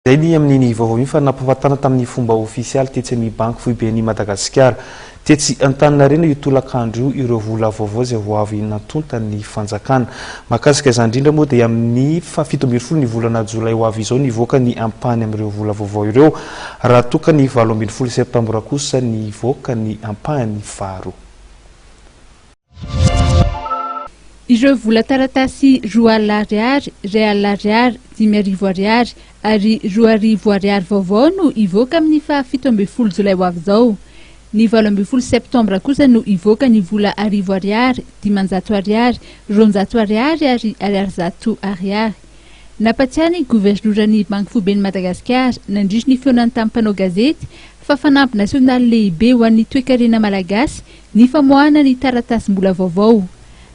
Zay ny amin'ny vaovao fa nampafatana tamin'ny fomba ofisialy tetsy amin'ny banky foiben'ny Madagasikara tetsy Antaninarenina io tolakandro ireo vola vaovao izay vao avy natonta ny fanjakana. Mahakasika izany indrindra moa dia amin'ny 17 ny volana Jolay ho avy izao nivoaka ny ampahany amin'ireo vola vaovao ireo, raha toka ny 18 septambra kosa nivoaka ny ampahany faharoa. Ireo vola taratasy R2,00, R1,00, R5,000 ary R2,000 vaovao no ivoaka amin'ny 17 Jolay ho avy izao. Ny 18 septambra kosa no ivoaka ny vola R1,000, R500, R200 ary R100. Nampatsiahy ny governoran'ny Banky Foiben'ny Madagasikara nandritra ny feonany tamin'ny mpanao gazety fa fanampy nasionaly lehibe ho an'ny toe-karena malagasy ny famoahana ny taratasy-mbola vaovao.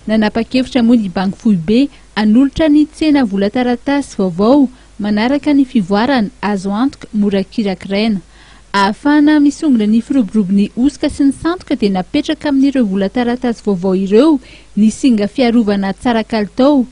Nanapa-kevitra moa ny Banky Foibe hanolotra ny tsena vola taratasy vaovao manaraka ny fivoarana azo antoka mora kirakiraina. Ahafahana misongona ny firoborobon'ny osika sy ny sandoka dia napetraka amin'ireo vola taratasy vaovao ireo ny singa fiarovana tsara kalitao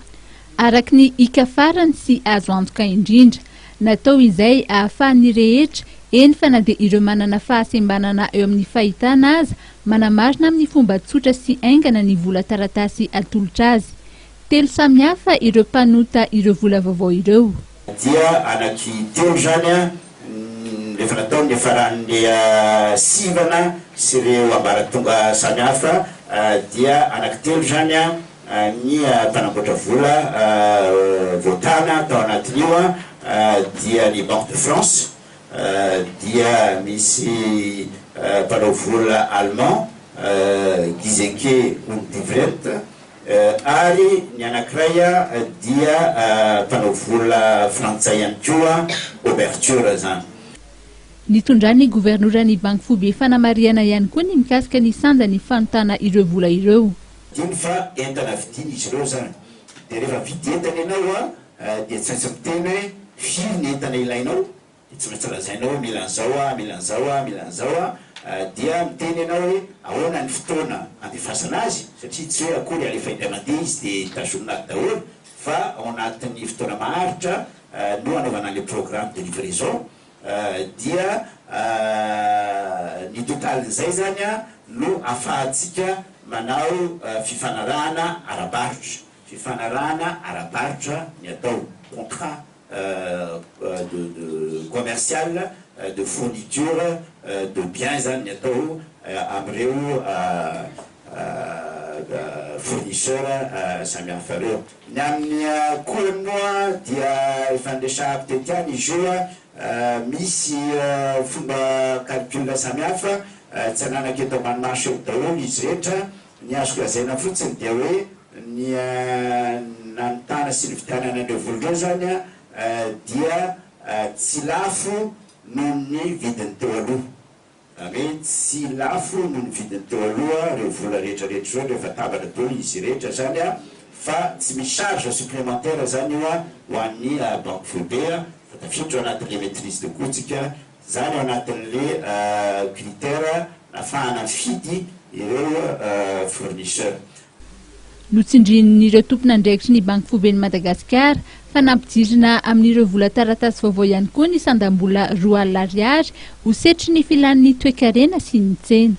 araka ny ikafarany sy azo antoka indrindra. Natao izay ahafahan'ny rehetra eny fa na dia ireo manana fahasembanana eo amin'ny fahitana aza manamarina amin'ny fomba tsotra sy aingana ny vola taratasy atolotra azy. Telo samihafa ireo mpanota ireo vola vaovao ireo. Dia anaky telo zany rehefa natao ny faran'ny sivana sy ireo ambaratonga samihafa dia anaky telo zany ny mpanamboatra vola voatana tao anatin'io dia ny Banque de France, dia misy mpanao vola allemand Giesecke und Divret, ary ny anankiray dia mpanao vola frantsay ihany koa Ouverture zany. Nitondrany governoran'ny Banky Foibe fanamariana ihany koa ny mikasika ny sanda ny fanotana ireo vola ireo. Diny fa entana vidiny izy ireo zany. Dia rehefa vidy entana ianao dia tsy maintsy miteny hoe firy ny entana ilainao, tsy maintsy lazainao mila an'izao dia miteny ianao hoe ahoana ny fotoana andefasana azy, satria tsy hoe akory alefa indray mandeha izy dia tazomina daholo, fa ao anatin'ny fotoana maharitra no anaovana le programme de livraison dia ny totalin'izay zany no ahafahantsika manao fifanarahana ara-barotra ny atao contrat de commercial de fourniture de biens zany ny atao amin'ireo fournisseur samihafa ireo. Ny amin'ny kolany moa dia efa ndresahako tetyany izy io misy fomba calcul samihafa tsy ananaka eto amanomasy eo daholo izy rehetra. Ny azoko lazaina fotsiny dia hoe ny nanotana sy ny vitanana an'ireo vola ireo zany dia tsy lafo noho ny vidiny teo aloha. Tsy lafo noho ny vidiny teo aloha ireo vola rehetrarehetra zao rehefa tabatra teo izy rehetra zany fa tsy misy charge supplémentaire zany io ho an'ny Banky Foibe. Tafiditra ao anatin'le maîtrise de coût tsika zany ao anatin'le critère ahafahana mifidy ireo fournisseur. Notsindrin'ireo tompon'andraikitry ny Banky Foiben'ny Madagasikara fa nampijirina amin'ireo vola taratasy vaovao ihany koa ny sandam-bola R2,00 ho setry ny filan'ny toe-karena sy ny tsena.